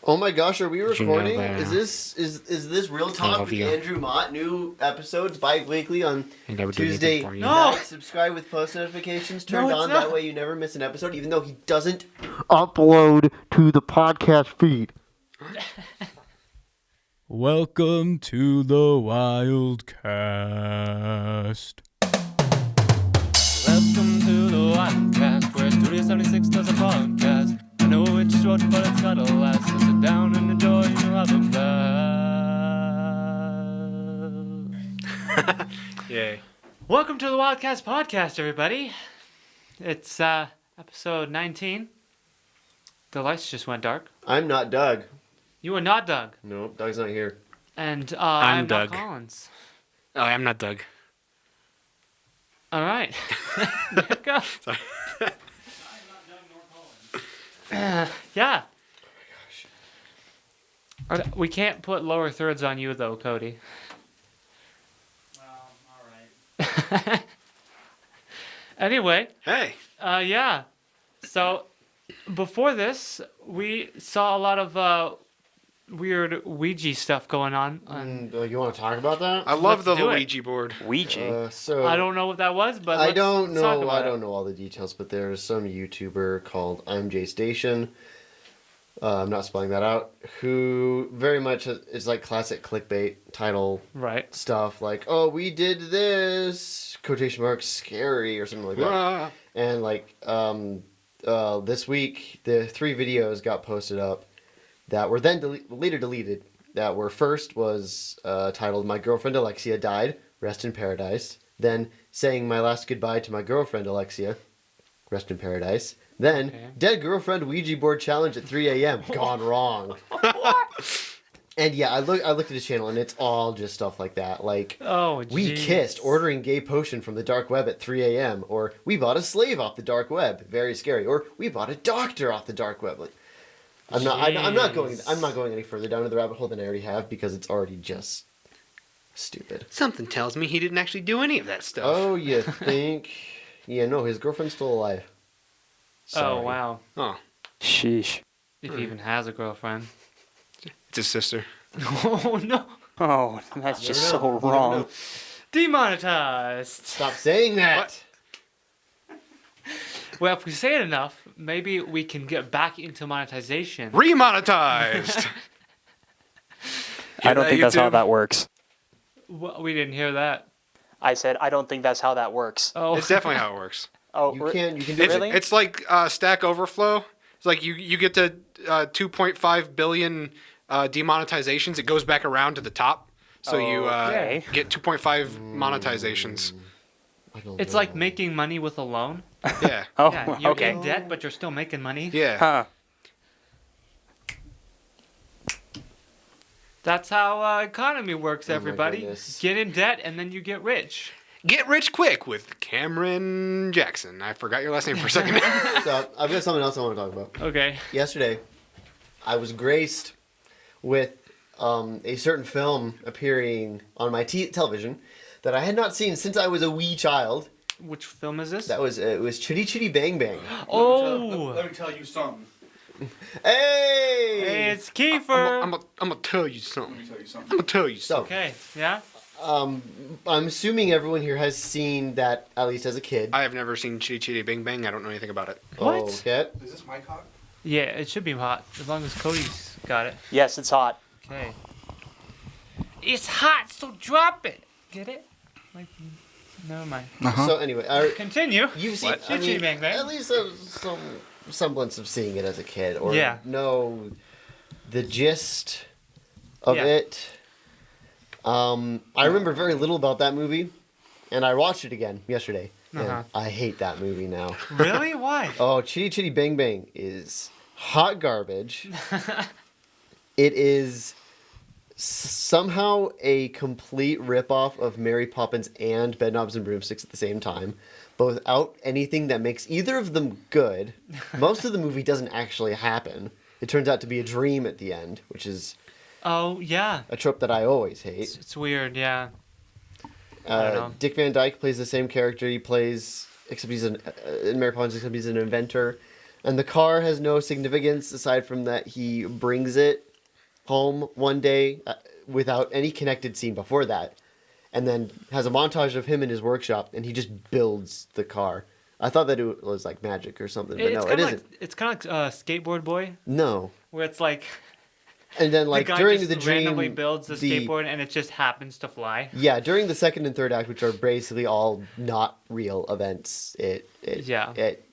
Oh my gosh, are we recording? that. Is this Real Talk with Andrew Mott? New episodes bi-weekly on Tuesday night. Subscribe with post notifications turned on. That way you never miss an episode, even though he doesn't upload to the podcast feed. Welcome to the Wildcast. Welcome to the Wildcast, where Studio 76 does a podcast. I know it's short, but it's gotta last. So sit down and enjoy, you'll have a blast. Yay. Welcome to the Wildcast podcast, everybody. It's episode 19. The lights just went dark. I'm not Doug. You are not Doug. No, Doug's not here. And I'm Doug. Doug. Not Collins. Oh, I'm not Doug. All right. There you go. Sorry. Yeah. Oh my gosh. We can't put lower thirds on you, though, Cody. Well, alright. Anyway. Hey. Yeah. So, before this, we saw a lot of weird Ouija stuff going on. You want to talk about that? I love the do it. Luigi board. Ouija. So I don't know what that was, but I let's don't talk know. about I don't it. know all the details, but there's some YouTuber called I'm J Station. I'm not spelling that out. Who very much is like classic clickbait title Right. stuff, like "Oh, we did this!" quotation marks scary or something like that. And like this week, the 3 videos got posted up that were then later deleted. That were first was titled "My Girlfriend Alexia Died, Rest in Paradise." Then saying my last goodbye to my girlfriend Alexia, rest in paradise. Then dead girlfriend Ouija board challenge at 3 a.m. Gone wrong. And yeah, I looked at his channel and it's all just stuff like that. Like, Oh, we geez. kissed ordering gay potion from the dark web at 3 a.m. Or we bought a slave off the dark web. Very scary. Or we bought a doctor off the dark web. Like, I'm not going any further down to the rabbit hole than I already have because it's already just stupid. Something tells me he didn't actually do any of that stuff. Oh, you think? Yeah, no, his girlfriend's still alive. Sorry. Oh, wow. Oh, Sheesh. If he even has a girlfriend. it's his sister. Oh, no. Oh, that's just never so know. You never wrong. know. Demonetized. Stop saying that. Well, if we say it enough, maybe we can get back into monetization. Remonetized! I don't think that's how YouTube? that works. Well, we didn't hear that. I said, I don't think that's how that works. Oh, It's definitely how it works. Oh, You can do It's, it. Really? it's like Stack Overflow. It's like you get to 2.5 billion demonetizations. It goes back around to the top. So you Okay. get 2.5 monetizations. I don't it's know. like making money with a loan. Yeah. Oh, Yeah, you're okay. in debt, but you're still making money. Yeah. Huh. That's how economy works, Oh my everybody. goodness. Get in debt, and then you get rich. Get rich quick with Cameron Jackson. I forgot your last name for a second. So I've got something else I want to talk about. Okay. Yesterday, I was graced with a certain film appearing on my television that I had not seen since I was a wee child. Which film is this? It was Chitty Chitty Bang Bang. Oh! Let me tell you something. Hey! It's Kiefer! I'm gonna tell you something. Let me tell you something. I'm gonna tell you So, something. Okay, yeah? I'm assuming everyone here has seen that at least as a kid. I have never seen Chitty Chitty Bang Bang. I don't know anything about it. What? Okay. Is this my cock? Yeah, it should be hot, as long as Cody's got it. Yes, it's hot. Okay. It's hot, so drop it! Get it? Like, never mind. So anyway, Continue. you've seen What? I Chitty mean, Bang Bang. at least some semblance of seeing it as a kid, or Yeah. know the gist of Yeah. it. I remember very little about that movie, and I watched it again yesterday. And Uh-huh. I hate that movie now. Really? Why? Oh, Chitty Chitty Bang Bang is hot garbage. It is somehow a complete ripoff of Mary Poppins and Bedknobs and Broomsticks at the same time, but without anything that makes either of them good. Most of the movie doesn't actually happen. It turns out to be a dream at the end, which is Oh, yeah. a trope that I always hate. It's weird, yeah. I don't know. Dick Van Dyke plays the same character he plays, except he's in Mary Poppins, except he's an inventor. And the car has no significance aside from that he brings it home one day without any connected scene before that. And then has a montage of him in his workshop, and he just builds the car. I thought that it was like magic or something, but no, it isn't. It's kind of like Skateboard Boy, No. where it's like And then, like, the guy during just the dream, randomly builds the skateboard and it just happens to fly. Yeah, during the second and third act, which are basically all not real events, it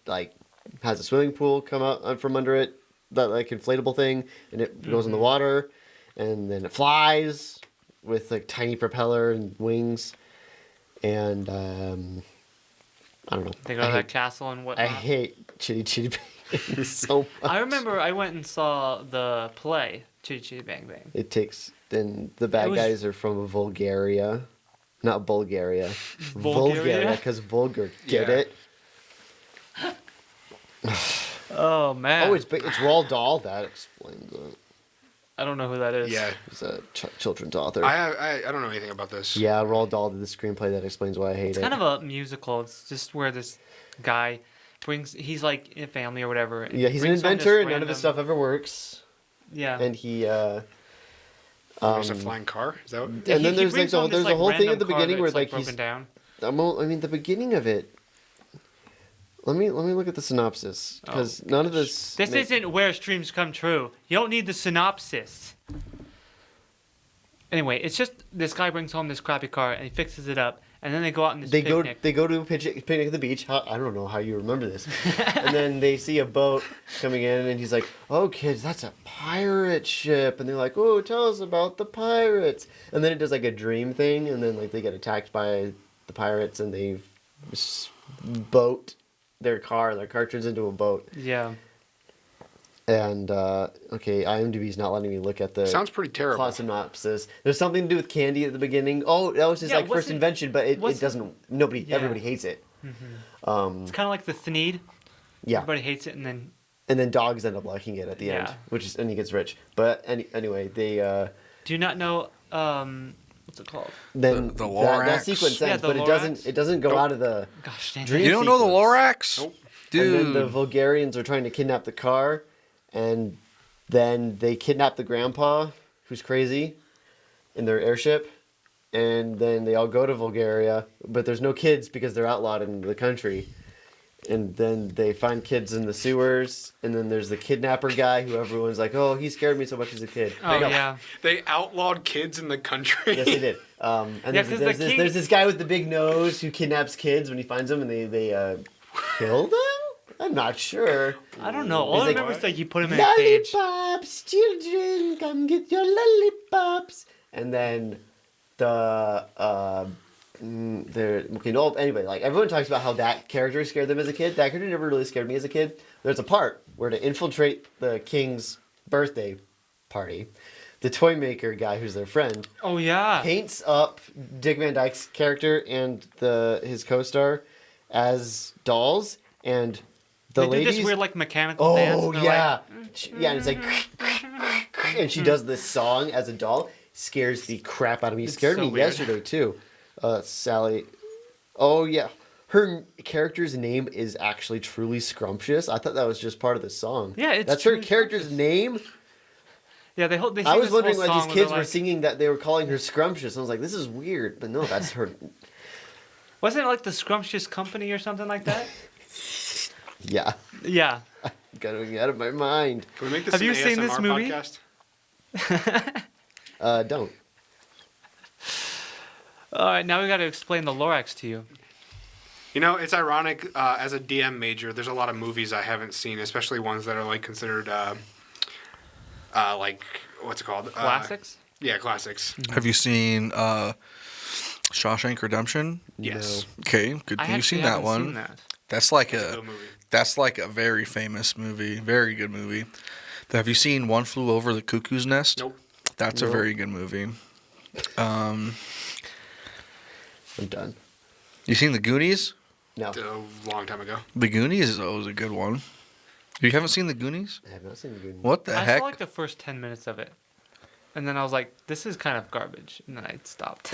like has a swimming pool come out from under it, that like inflatable thing, and it goes in the water, and then it flies with like tiny propeller and wings, and I don't know. They go to that castle and whatnot. I hate Chitty Chitty Bang so much. I remember I went and saw the play Chitty Chitty Bang Bang. It takes, and the bad guys are from Bulgaria, not Bulgaria, Bulgaria? because vulgar. Get Yeah. it? Oh man. Oh, it's Roald Dahl. That explains it. I don't know who that is. Yeah. He's a children's author. I don't know anything about this. Yeah, Roald Dahl did the screenplay. That explains why I hate It's it. kind of a musical. It's just where this guy he's like in a family or whatever. and Yeah, he's an brings home this inventor, and none of his random- stuff ever works. Yeah. And he, There's a flying car. Is that what? and then He there's like brings home there's this, a whole thing random at the car beginning where that's, like broken he's. down. I mean, the beginning of it. Let me look at the synopsis because none of this. This isn't where streams come true. You don't need the synopsis. Anyway, it's just this guy brings home this crappy car and he fixes it up, and then they go out on this They picnic. go to a picnic at the beach. I don't know how you remember this. And then they see a boat coming in, and he's like, "Oh, kids, that's a pirate ship." And they're like, "Oh, tell us about the pirates." And then it does like a dream thing, and then like they get attacked by the pirates, and they boat their car. Their car turns into a boat. Yeah. And okay, IMDb's not letting me look at the Sounds pretty terrible. plot synopsis. There's something to do with candy at the beginning. Oh, that was his Yeah, like first wasn't- invention, but it wasn't- doesn't. Nobody, Yeah. everybody hates it. It's kind of like the Thneed. Yeah, Everybody hates it, and then and then dogs end up liking it at the end, Yeah. and he gets rich. But anyway, they do you not know what's it called? then The that Lorax? sequence Yeah, ends, the but Lorax. it doesn't go out of the Gosh dang dream. it. You don't know the sequence. Lorax? Nope. Dude. And then the Bulgarians are trying to kidnap the car, and then they kidnap the grandpa, who's crazy, in their airship, and then they all go to Bulgaria, but there's no kids because they're outlawed in the country. And then they find kids in the sewers, and then there's the kidnapper guy who everyone's like, "Oh, he scared me so much as a kid." Oh No. yeah. They outlawed kids in the country. Yes, they did. And Yeah, there's, 'cause there's the this, king- there's this guy with the big nose who kidnaps kids when he finds them, and they kill them. I'm not sure. I don't know. All He's I like, remember is that you put him in a cage. Lollipops, children, come get your lollipops. And then anyway, like everyone talks about how that character scared them as a kid. That character never really scared me as a kid. There's a part where to infiltrate the king's birthday party, the toy maker guy who's their friend Oh yeah. paints up Dick Van Dyke's character and his co-star as dolls, and the They do ladies. this weird like mechanical dance. Oh and they're yeah, like, yeah, and it's like, and she does this song as a doll. Scares the crap out of me. It's Scared so me weird. yesterday too. Sally. Oh yeah, her character's name is actually truly scrumptious. I thought that was just part of the song. Yeah, it's that's her Truly character's name. Yeah, they sing I was this wondering whole why song these where kids they're were like- singing that they were calling her scrumptious. I was like, this is weird, but no, that's her. Wasn't it like the Scrumptious Company or something like that? Yeah, Yeah. gotta get out of my mind. Can we make this Have an you ASMR seen this movie? podcast? Don't. All right, now we got to explain the Lorax to you. You know, it's ironic. As a DM major, there's a lot of movies I haven't seen, especially ones that are like considered, like what's it called? Classics. Yeah, classics. Have you seen Shawshank Redemption? Yes, Okay, good I thing you've actually seen that haven't one. seen that. That's like it's a a good movie. that's like a very famous movie, very good movie. Have you seen One Flew Over the Cuckoo's Nest? Nope. That's a Nope. very good movie. I'm done. You seen The Goonies? No, A long time ago. The Goonies is always a good one. You haven't seen The Goonies? I have not seen the good. What the I heck? saw like the first 10 minutes of it. And then I was like, this is kind of garbage. And then I stopped.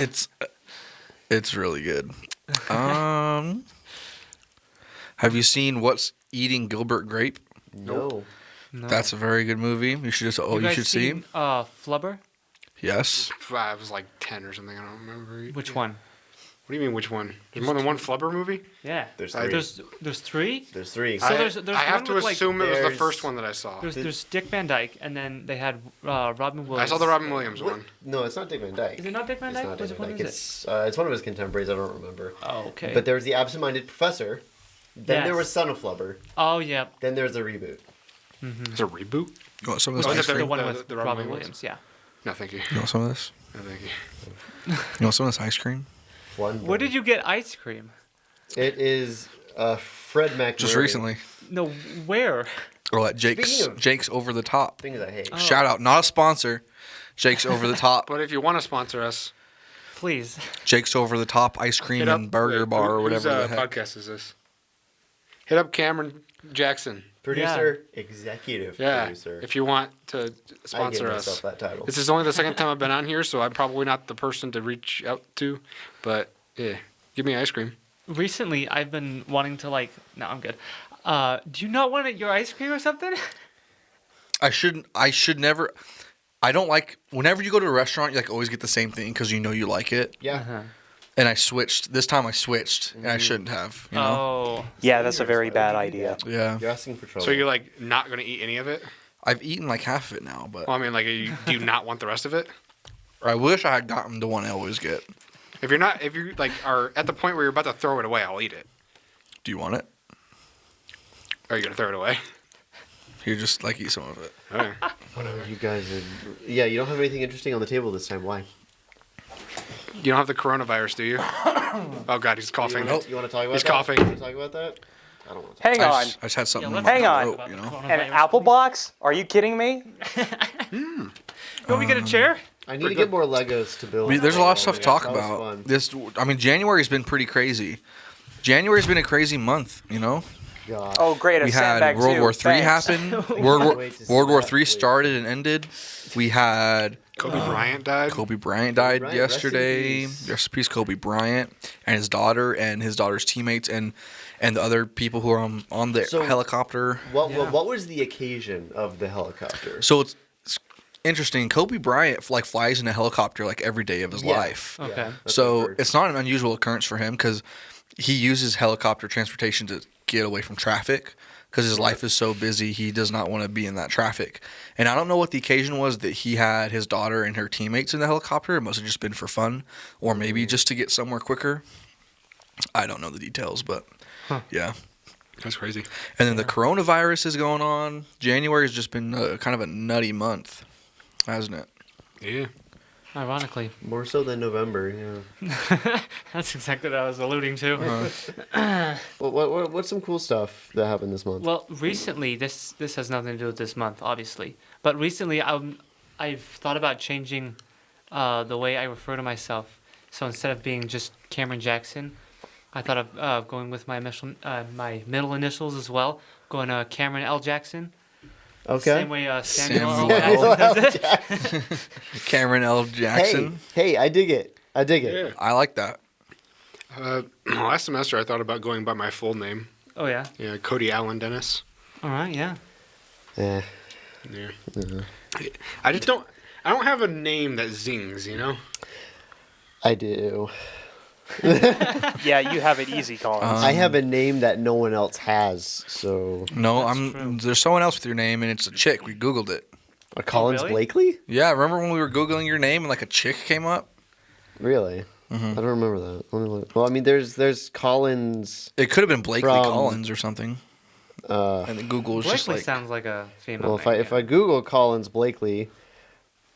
It's really good. Have you seen What's Eating Gilbert Grape? No. No. That's a very good movie. You should just. Oh, You you guys should see. seen Flubber? Yes. I was like 10 or something. I don't remember. Which one? What do you mean, which one? There's more than one Flubber movie? Yeah. There's I- three. There's three. There's three. So there's I have one to with, like, assume it was the there's- first one that I saw. There's Dick Van Dyke, and then they had Robin Williams. I saw the Robin Williams What? one. No, it's not Dick Van Dyke. Is it not Dick Van It's Dyke? not Which Dick one Van Dyke. is it? It's one of his contemporaries. I don't remember. Oh, okay. But there was the absent-minded professor. Then there Yes. was Son of Flubber. Oh, yeah. Then there's the reboot. It's a reboot? You want some of this Oh, is ice it the cream? The one the- with the Robin, Robin Williams. Yeah. No, thank you. You want some of this? No, thank you. You want some of this ice cream? Where did you get ice cream? It is Fred McMurray. Just recently. No, where? Or at Jake's. Speaking of- Jake's Over the Top. Things I hate. Oh. Shout out, not a sponsor. Jake's Over the Top. But if you want to sponsor us, Please. Jake's Over the Top ice cream hit up and burger wait, bar or whose, whatever the heck. podcast is this? Hit up Cameron Jackson. Producer, executive Yeah, producer. if you want to I gave sponsor myself us. that title. This is only the second time I've been on here, so I'm probably not the person to reach out to. But yeah, give me ice cream. Recently, I've been wanting to No, I'm good. Do you not want your ice cream or something? I should never. I don't like whenever you go to a restaurant, you always get the same thing because you know you like it. Yeah. Uh-huh. And I switched. This time I switched, and I shouldn't have. You know? Oh. Yeah, that's a very bad idea. Yeah. You're asking for trouble. So you're not going to eat any of it? I've eaten half of it now, but Well, I mean, do you not want the rest of it? I wish I had gotten the one I always get. If you are at the point where you're about to throw it away, I'll eat it. Do you want it? Are you going to throw it away? Here, just eat some of it. Okay. You guys are... Yeah, you don't have anything interesting on the table this time. Why? You don't have the coronavirus, do you? Oh, God, he's coughing. You want to talk about He's that? coughing. You want to talk about that? I don't want to. Hang on. I just had something Yeah, in let's my Hang throat, on. you know? An apple box? Are you kidding me? You want me to get a chair? I need to get more Legos to build. There's a lot of stuff to talk That was about. fun. January's been pretty crazy. January's been a crazy month, you know? God. Oh, great. A We had sandbag World too. War III Thanks. happen. Wait to see World War that, III please. started and ended. We had Kobe Bryant died. Kobe Bryant died Bryant, rest in yesterday. peace. Rest in peace, Kobe Bryant and his daughter and his daughter's teammates and the other people who are on the So- helicopter. What was the occasion of the helicopter? So it's interesting. Kobe Bryant flies in a helicopter every day of his Yeah. life. Okay. that's what I So heard. it's not an unusual occurrence for him because he uses helicopter transportation to get away from traffic because his life is so busy. He does not want to be in that traffic. And I don't know what the occasion was that he had his daughter and her teammates in the helicopter. It must have just been for fun or maybe just to get somewhere quicker. I don't know the details, but yeah. That's crazy. And then the coronavirus is going on. January has just been kind of a nutty month, hasn't it? Yeah. Ironically. More so than November. Yeah. That's exactly what I was alluding to. What's some cool stuff that happened this month? Well, recently, this has nothing to do with this month, obviously. But recently, I've thought about changing the way I refer to myself. So instead of being just Cameron Jackson, I thought of going with my middle initials as well, going Cameron L. Jackson. Okay. Same way Samuel Samuel L. Jackson does it. Cameron L. Jackson. Hey, I dig it. Yeah. I like that. Last semester, I thought about going by my full name. Oh, yeah. Yeah, Cody Allen Dennis. All right, yeah. Yeah. Yeah. Mhm. I don't have a name that zings, you know? I do. Yeah, you have it easy, Collins. I have a name that no one else has. So No, That's true. there's someone else with your name, and it's a chick. We Googled it. Collins really? Blakely? Yeah, remember when we were Googling your name and a chick came up? Really? I don't remember that. Let me look. Well, I mean, there's Collins. It could have been Blakely From- Collins or something. And then Google was just Blakely sounds like a female Well, name. if I Google Collins Blakely,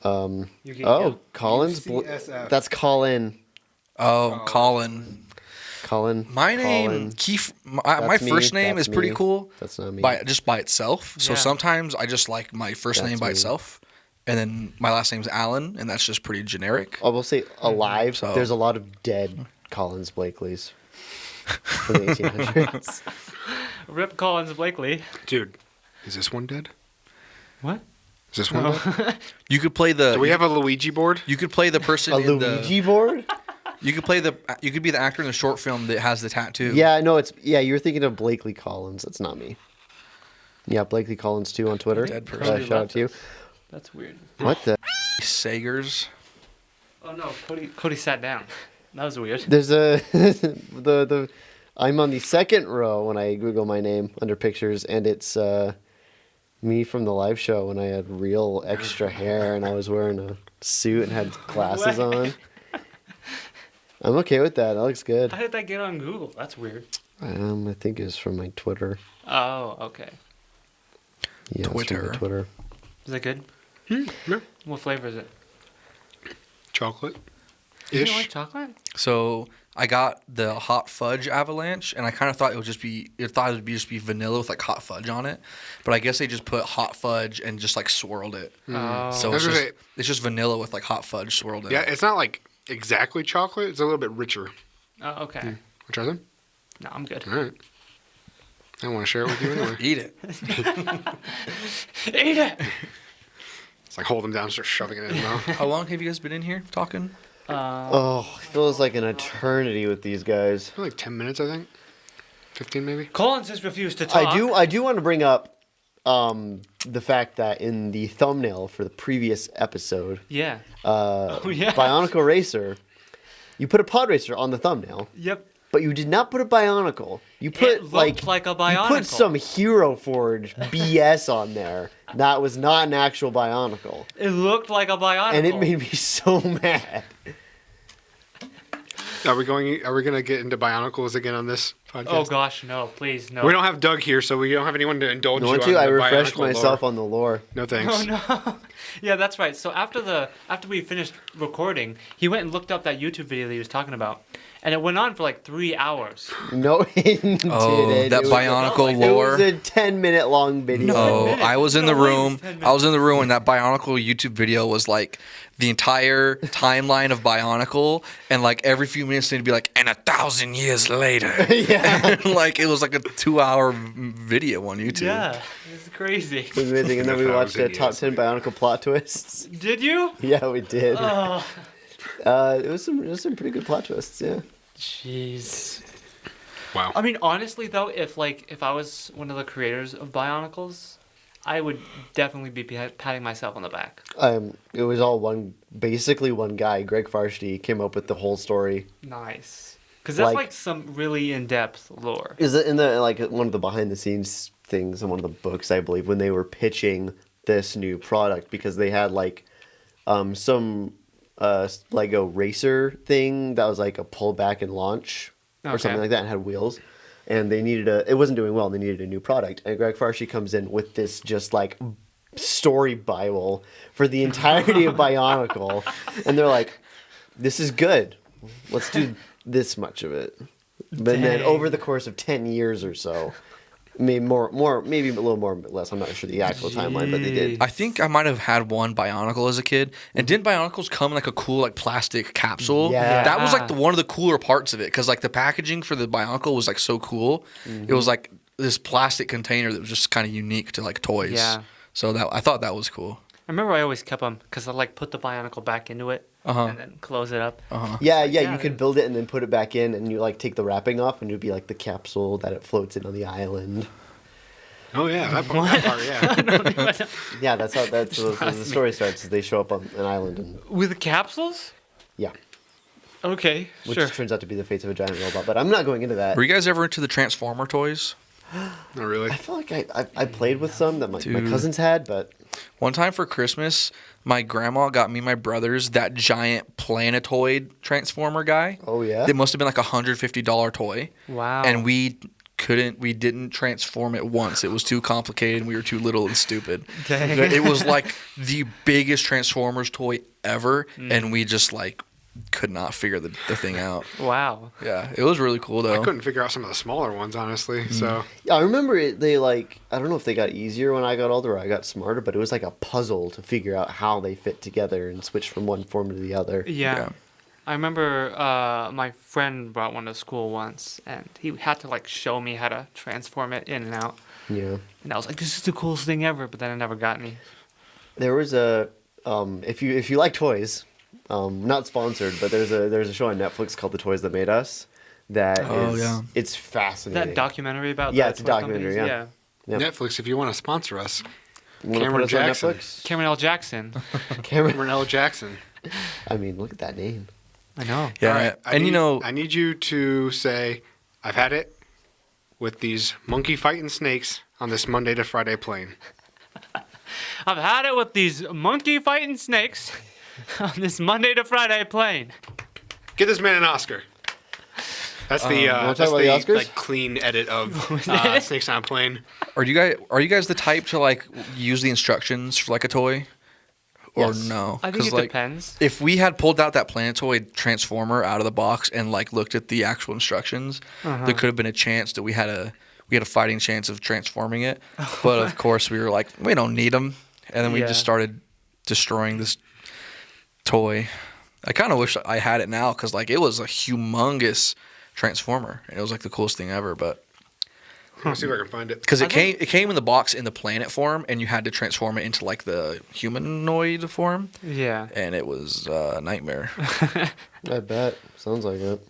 You can- oh, Collins. UCSF. That's Colin. Colin. Colin. My name, Colin. Keith. My That's me, first name that's is pretty me. cool That's not me. by itself. So Yeah. sometimes I just like my first That's name by me. itself, and then my last name's Allen, and that's just pretty generic. I will say alive. So- There's a lot of dead Collins Blakeleys from the 1800s. Rip Collins Blakely. Dude, is this one dead? What? Is this one dead? You could play the. Do we have a Luigi board? You could play the person A in Luigi board? You could play You could be the actor in the short film that has the tattoo. Yeah, no, you're thinking of Blakely Collins. That's not me. Yeah, Blakely Collins too on Twitter. Dead person. Shout out to you. That's weird. What the? Sagers. Oh no, Cody sat down. That was weird. There's a the I'm on the second row when I Google my name under pictures, and it's me from the live show when I had real extra hair and I was wearing a suit and had glasses on. I'm okay with that. That looks good. How did that get on Google? That's weird. I think it's from my Twitter. Oh, okay. Yeah, it's from my Twitter. Twitter. Is that good? Yeah. What flavor is it? Chocolate. You don't Ish. like chocolate? So I got the hot fudge avalanche, and I kind of thought it would just be just be vanilla with like hot fudge on it, but I guess they just put hot fudge and just like swirled it. Oh. So I was gonna say- it's just vanilla with like hot fudge swirled in. Yeah, it. it's not like exactly chocolate. It's a little bit richer. Oh, okay. Want to try some? No, I'm good. All right. I want to share it with you anyway. Eat it. Eat it! It's like hold them down, start shoving it in his mouth. How long have you guys been in here talking? Oh, it feels like an eternity with these guys. For like 10 minutes, I think. 15 maybe. Collins has refused to talk. I do want to bring up the fact that in the thumbnail for the previous episode, Yeah. yeah. Bionicle Racer, you put a pod racer on the thumbnail, Yep. but you did not put a Bionicle. You put looked like a You Bionicle. put some Hero Forge BS on there. That was not an actual Bionicle, It looked like a Bionicle. and it made me so mad. Are we gonna get into Bionicles again on this podcast? Oh gosh, no! Please, no. We don't have Doug here, so we don't have anyone to indulge You you want on to? I the refreshed Bionicle myself lore. on the lore. No thanks. Oh no! Yeah, that's right. So after we finished recording, he went and looked up that YouTube video that he was talking about, and it went on for like 3 hours. No, it didn't. Oh, that It was Bionicle It lore. was a 10-minute long video. No, minutes. I was in No the way it was room. 10 I was in the room when that Bionicle YouTube video was like the entire timeline of Bionicle, and like every few minutes they'd be like, and 1,000 years later. Yeah. Like it was like a 2-hour video on YouTube. Yeah, it's crazy. It was amazing. And then we watched the top 10 Bionicle plot twists. Did you? Yeah, we did. Oh, It was some pretty good plot twists. Yeah. jeez. Wow. I mean, honestly though, if I was one of the creators of Bionicles, I would definitely be patting myself on the back. It was all basically one guy, Greg Farshtey, came up with the whole story. Nice. Because that's Like- like some really in-depth lore. Is it in the like one of the behind the scenes things in one of the books, I believe, when they were pitching this new product, because they had like some Lego racer thing that was like a pull back and launch or Okay. something like that and had wheels, and they needed it wasn't doing well and they needed a new product, and Greg Farshtey comes in with this just like story bible for the entirety of Bionicle, and they're like, this is good, let's do this much of it. But then Dang. over the course of 10 years or so, maybe maybe a little more, less. I'm not sure the actual timeline, but they did. I think I might have had one Bionicle as a kid. And didn't Bionicles come in like a cool like plastic capsule? Yeah. That was like one of the cooler parts of it, because like the packaging for the Bionicle was like so cool. It was like this plastic container that was just kind of unique to like toys. Yeah. So I thought that was cool. I remember I always kept them because I like put the Bionicle back into it and then close it up. Yeah, yeah, you could build it and then put it back in, and you like take the wrapping off, and it'd be like the capsule that it floats in on the island. Oh yeah, that part, yeah. Yeah, that's how the story starts. Is they show up on an island, and With the capsules? yeah, Okay, which sure. turns out to be the fates of a giant robot. But I'm not going into that. Were you guys ever into the Transformer toys? Not really. I feel like I played with some that my Dude. cousins had, but One time for Christmas, my grandma got me and my brothers that giant planetoid Transformer guy. oh yeah, It must have been like $150 toy. Wow. And we didn't transform it once. It was too complicated and we were too little and stupid. Dang. It was like the biggest Transformers toy ever, and we just like could not figure the thing out. Wow. Yeah, it was really cool though. I couldn't figure out some of the smaller ones, honestly. So yeah, I remember it. They like I don't know if they got easier when I got older or I got smarter, but it was like a puzzle to figure out how they fit together and switch from one form to the other. Yeah. Yeah. I remember my friend brought one to school once, and he had to like show me how to transform it in and out. Yeah. And I was like, "This is the coolest thing ever," but then it never got me. There was a if you like toys, not sponsored, but there's a show on Netflix called The Toys That Made Us. That Oh, is yeah. it's fascinating. That documentary about Yeah, the it's a toy documentary, companies? yeah. Yep. Netflix, if you want to sponsor us. You wanna Cameron put us on Jackson. Netflix? Cameron L. Jackson. Cameron. Renell Jackson. I mean, look at that name. I know. Yeah, All right, and I need you to say, I've had it with these monkey fighting snakes on this Monday to Friday plane. I've had it with these monkey fighting snakes on this Monday to Friday plane. Get this man an Oscar. That's the wanna that's talk about the Oscars? like clean edit of Snakes on a Plane. are you guys the type to like use the instructions for like a toy, or Yes. no? I think it like, depends. if we had pulled out that Planetoid Transformer out of the box and like looked at the actual instructions, there could have been a chance that we had a fighting chance of transforming it. But of course, we were like, we don't need them, and then we Yeah. just started destroying this toy. I kind of wish I had it now because like it was a humongous Transformer, and it was like the coolest thing ever. But Let's see if I can find it. because it came in the box in the planet form, and you had to transform it into like the humanoid form, Yeah. and it was a nightmare. I bet. Sounds like it.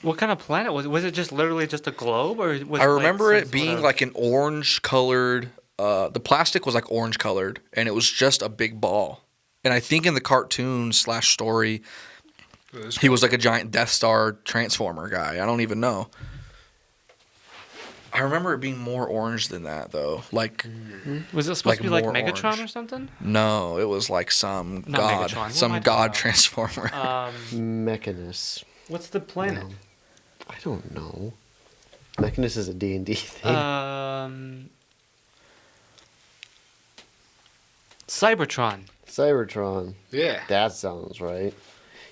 What kind of planet was it? Was it just literally just a globe, or was I it remember like it being like an orange colored. The plastic was like orange colored, and it was just a big ball. And I think in the cartoon / story, he was like a giant Death Star Transformer guy. I don't even know. I remember it being more orange than that though. Like Was it supposed like to be like more Megatron orange. or something? no, it was like some Not god, Megatron. What am I some talking god about? transformer. Mechanus. What's the planet? I don't know. Mechanus is a D&D thing. Cybertron. Cybertron. Yeah. That sounds right.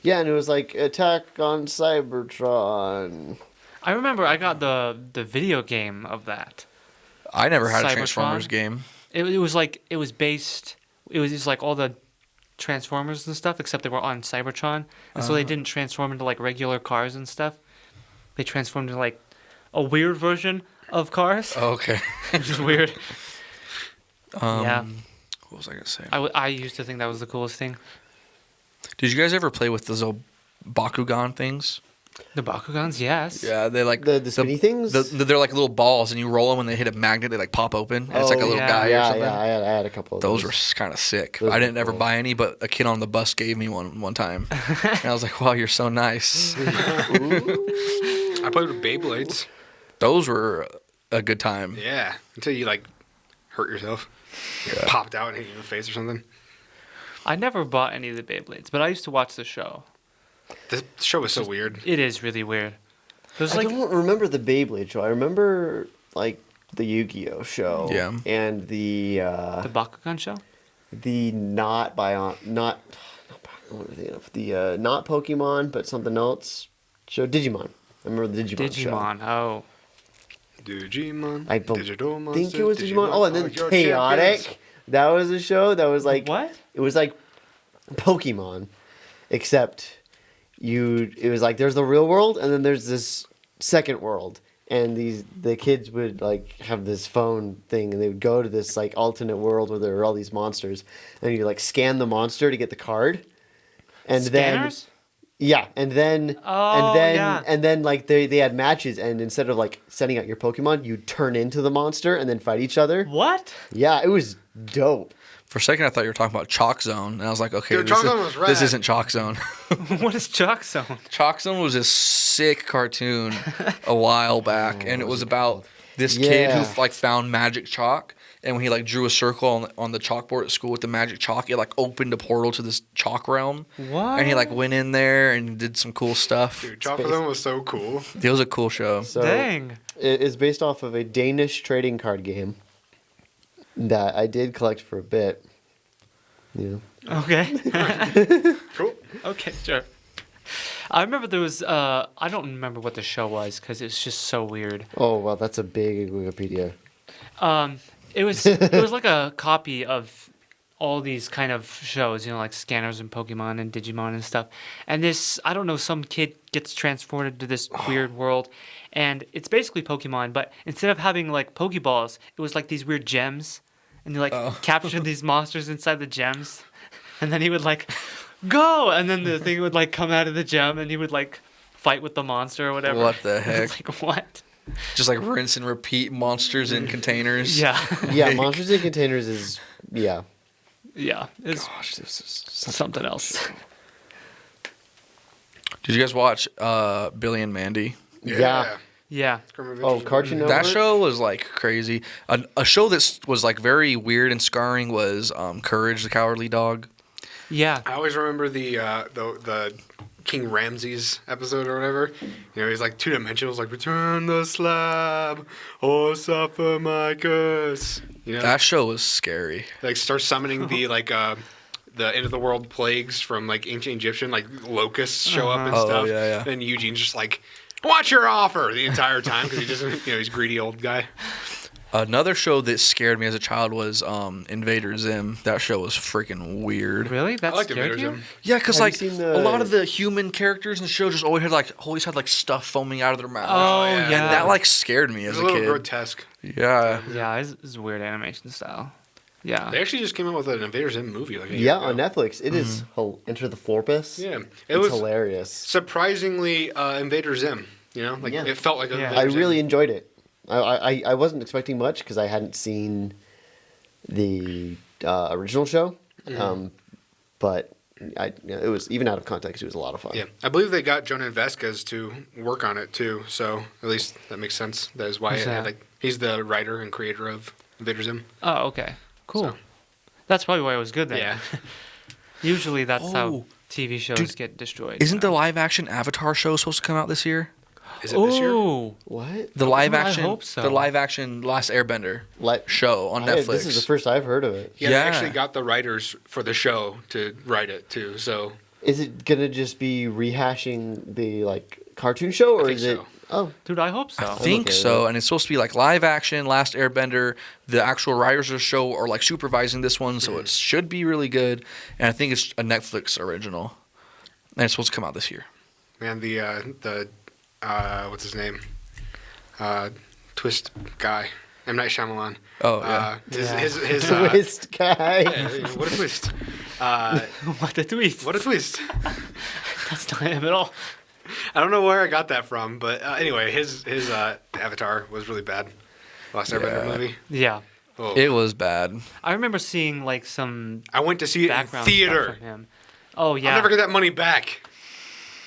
Yeah, and it was like Attack on Cybertron. I remember I got the video game of that. I never had a Cybertron? Transformers game. It was like it was just like all the Transformers and stuff, except they were on Cybertron, and so they didn't transform into like regular cars and stuff. They transformed into like a weird version of cars, Okay. which is weird. Yeah. What was I gonna say? I used to think that was the coolest thing. Did you guys ever play with those old Bakugan things? The Bakugans, yes. Yeah, they like The spinny things? They're like little balls, and you roll them when they hit a magnet. They like pop open, and it's like a little yeah. guy or yeah, something. yeah, I had a couple of Those were kind of sick. Those I were didn't ever cool. buy any, but a kid on the bus gave me one time, and I was like, "Wow, you're so nice." I played with Beyblades. Those were a good time. Yeah. Until you like hurt yourself. Popped out and hit you in the face or something. I never bought any of the Beyblades, but I used to watch the show. The show was so weird. It is really weird. There's I like don't remember the Beyblade show. I remember like the Yu-Gi-Oh show. Yeah. And the Bakugan show. not not Pokemon, but something else show. Digimon. I remember the Digimon, show. Digimon. Oh. Digimon. I don't Digital think it monsters, was Digimon. Oh, and then are your Chaotic. champions. That was a show that was like What? It was like Pokemon, except it was like there's the real world and then there's this second world, and the kids would like have this phone thing and they would go to this like alternate world where there were all these monsters, and you like scan the monster to get the card, and Scanners? then yeah, and then Oh, yeah. and then like they had matches, and instead of like sending out your Pokemon, you turn into the monster and then fight each other. What? Yeah, it was dope. For a second, I thought you were talking about Chalk Zone, and I was like, "Okay, Dude, Chalk Zone was rad. this isn't Chalk Zone." What is Chalk Zone? Chalk Zone was a sick cartoon a while back, and it was about this kid Yeah. who like found magic chalk, and when he like drew a circle on the chalkboard at school with the magic chalk, it like opened a portal to this chalk realm. What? And he like went in there and did some cool stuff. Dude, Chocolate Zone was so cool. It was a cool show. So Dang. it is based off of a Danish trading card game that I did collect for a bit. Yeah. Okay. Cool. Okay, sure. I remember there was I don't remember what the show was because it's just so weird. Oh well, that's a big Wikipedia. It was like a copy of all these kind of shows, you know, like Scanners and Pokemon and Digimon and stuff. And this, I don't know, some kid gets transported to this weird world, and it's basically Pokemon, but instead of having like Pokeballs, it was like these weird gems, and you like capture these monsters inside the gems, and then he would like go, and then the thing would like come out of the gem, and he would like fight with the monster or whatever. What the heck? It's like what? Just like rinse and repeat monsters in containers. Yeah. Yeah, Monsters in Containers is Yeah. It's Gosh, this is something else. Did you guys watch Billy and Mandy? Yeah. Yeah. Oh, Cartoon Network. That show was like crazy. A show that was like very weird and scarring was Courage the Cowardly Dog. Yeah. I always remember the King Ramses episode or whatever. You know, he's like two dimensional, like return the slab or suffer my curse. You know, That show was scary. like starts summoning the end of the world plagues from like ancient Egyptian, like locusts show up and Oh, stuff. yeah. Then Eugene's just like, "Watch your offer" the entire time because he doesn't, he's a greedy old guy. Another show that scared me as a child was Invader Zim. That show was freaking weird. Really? That I liked scared Invader you? Zim. Yeah, because Have like you seen a lot of the human characters in the show just always had like stuff foaming out of their mouth. Oh, yeah. yeah. And that like scared me It as was a a little kid. grotesque. Yeah. Yeah, it's weird animation style. Yeah. They actually just came out with an Invader Zim movie. Like a year Yeah, ago. on Netflix. It is Enter the Florpus. Yeah, it It's was hilarious. surprisingly Invader Zim. You know, like Yeah. it felt like a Yeah. Invader I Zim. really enjoyed it. I wasn't expecting much because I hadn't seen the original show, but it was, even out of context, it was a lot of fun. Yeah, I believe they got Jonan Vasquez to work on it too. So at least that makes sense. That is why Who's it had that? like he's the writer and creator of Invader Zim. Oh, okay. Cool. So- That's probably why it was good then. Yeah. Usually that's how Oh. TV shows Dude, get destroyed. Isn't the live action Avatar show supposed to come out this year? Is it this year? Oh, What? The live I action, hope so. the live action Last Airbender Like show on Netflix. This is the first I've heard of it. Yeah, Yeah. they actually got the writers for the show to write it too. So Is it gonna just be rehashing the cartoon show, or think is it? so. Oh, dude, I hope so. I think okay with so, it. and it's supposed to be like live action, Last Airbender. The actual writers of the show are like supervising this one, so it should be really good. And I think it's a Netflix original, and it's supposed to come out this year. man, the what's his name? Twist guy, M. Night Shyamalan. Oh, yeah. His twist guy. yeah, what a twist! What a twist. What a twist! That's not him at all. I don't know where I got that from, but anyway, his Avatar was really bad. Last Airbender Yeah. movie. Yeah. Oh. It was bad. I remember seeing like some I went to see it in background stuff theater. from him. Oh yeah. I'll never get that money back,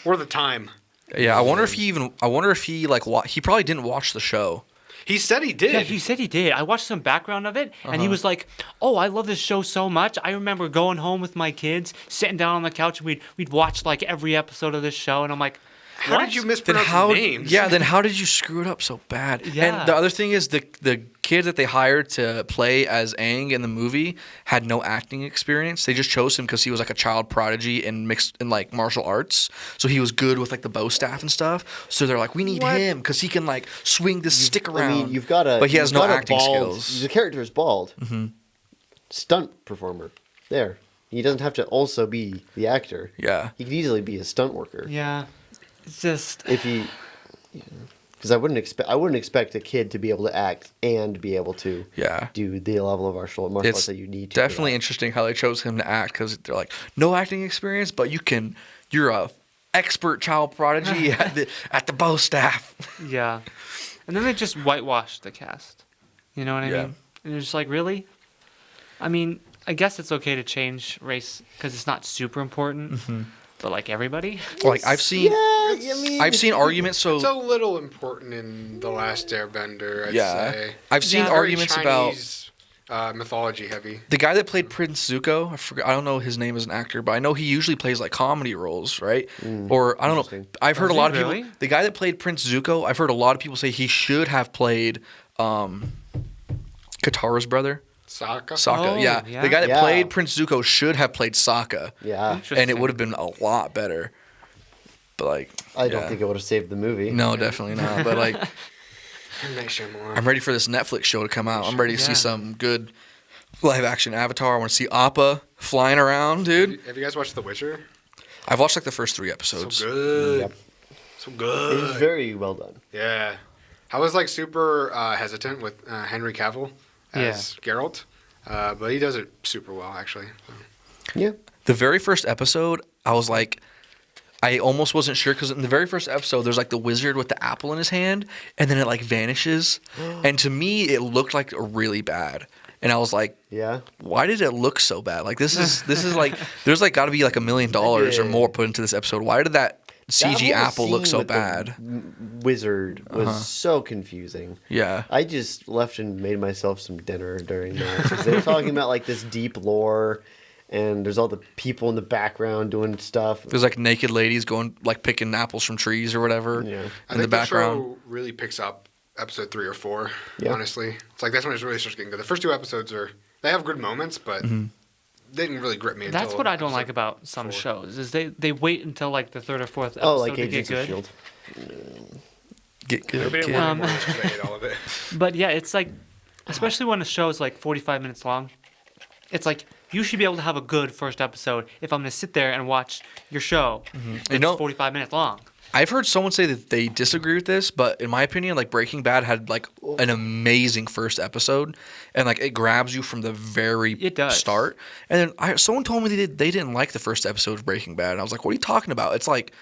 or the time. Yeah, I wonder if he he probably didn't watch the show. He said he did. Yeah, he said he did. I watched some background of it, and he was like, "Oh, I love this show so much. I remember going home with my kids, sitting down on the couch, and we'd watch like every episode of this show." And I'm like, How "What?" did you Then mispronounce how? his names? Yeah, then how did you screw it up so bad? Yeah. And the other thing is the kid that they hired to play as Aang in the movie had no acting experience. They just chose him because he was like a child prodigy and mixed in like martial arts, so he was good with like the bow staff and stuff. So they're like, we need him because he can like swing this stick around. I mean, you've got a. But he has you've no got a acting bald, skills. The character is bald. Mm-hmm. Stunt performer. There. He doesn't have to also be the actor. Yeah. He could easily be a stunt worker. Yeah, it's just If he. Because I wouldn't expect a kid to be able to act and be able to Yeah. do the level of martial arts It's that you need to. definitely interesting how they chose him to act because they're like no acting experience, but you're a expert child prodigy at the bow staff. yeah. And then they just whitewashed the cast. You know what I Yeah. mean? And you're just like, really? I mean, I guess it's okay to change race because it's not super important. But like everybody, Like I've seen. Yeah, I mean, I've seen arguments. It's a little important in The Last Airbender, I'd Yeah. say. I've seen Very arguments about Chinese, mythology heavy. the guy that played Prince Zuko. I don't know his name as an actor, but I know he usually plays like comedy roles, right? Or I don't know. interesting. I've heard Does a lot he of really? people. The guy that played Prince Zuko, I've heard a lot of people say he should have played Katara's brother, Sokka? Sokka. Oh, yeah. yeah. The guy that Yeah. played Prince Zuko should have played Sokka, Yeah. and it Interesting. would have been a lot better. But like, I don't yeah. think it would have saved the movie. No, definitely not. But like, M. Night Shyamalan. I'm ready for this Netflix show to come out. I'm ready to see Yeah. some good live action Avatar. I want to see Appa flying around, dude. Have you guys watched The Witcher? I've watched like the first 3 So episodes. good. Yep. So It good. was very well done. Yeah. I was like super hesitant with Henry Cavill as Geralt, but he does it super well, actually. So. Yeah. The very first episode, I was like, I almost wasn't sure because in the very first episode, there's like the wizard with the apple in his hand, and then it like vanishes. And to me, it looked like really bad. And I was like, Yeah. why did it look so bad? Like this is like there's like got to be like $1 million or more put into this episode. Why did that CG That whole apple look scene so with the bad? Wizard was so confusing. Yeah. I just left and made myself some dinner during that. 'Cause they were talking about like this deep lore, and there's all the people in the background doing stuff. There's like naked ladies going like picking apples from trees or whatever Yeah. I in the think background. the show really picks up episode 3 or 4. Yeah. Honestly, it's like that's when it really starts getting good. The first 2 episodes they have good moments, but they didn't really grip me. That's until what I don't like episode about some 4. shows is they wait until like the 3rd or 4th episode Oh, like to get Agents of good. Shield. Get good. Nobody kid. wanted more just 'cause I hate all of it. But yeah, it's like, especially when a show is like 45 minutes long, it's like you should be able to have a good first episode if I'm going to sit there and watch your show. You know, 45 minutes long. I've heard someone say that they disagree with this, but in my opinion, like Breaking Bad had like an amazing first episode, and like it grabs you from the very It does. start. And then someone told me they didn't like the first episode of Breaking Bad, and I was like, "What are you talking about?" It's like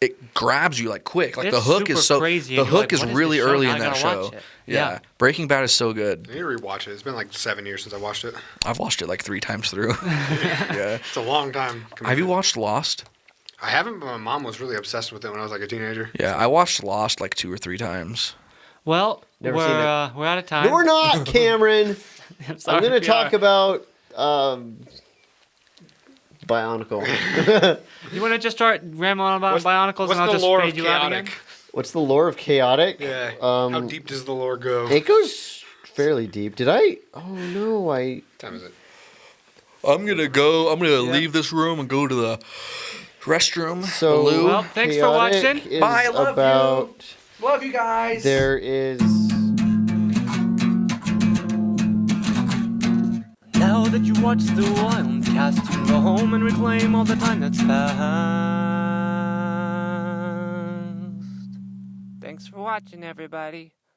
it grabs you like quick. Like the It's hook is super so crazy, the and you're hook like, is "What is really this show? early Now in I that gotta show. watch it." Yeah. Yeah. Breaking Bad is so good. I need to rewatch it. It's been like 7 years since I watched it. I've watched it like 3 times through. Yeah. It's a long time. Have you watched Lost? I haven't, but my mom was really obsessed with it when I was like a teenager. Yeah, I watched Lost like 2 or 3 times. Well, Never seen it. we're out of time. No, we're not, Cameron. Sorry, I'm going we to talk are. about Bionicle. You want to just start rambling about What's- Bionicles What's and I'll the just lore fade of you out again? chaotic? What's the lore of Chaotic? Yeah. How deep does the lore go? It goes fairly deep. Did I? Oh no, What time is it? I'm going to leave this room and go to the restroom. So the loo. Well, thanks for Chaotic watching. is Bye, love you. about Love you guys. there is. Now that you watch the Wildcast, you can go home and reclaim all the time that's passed. Thanks for watching, everybody.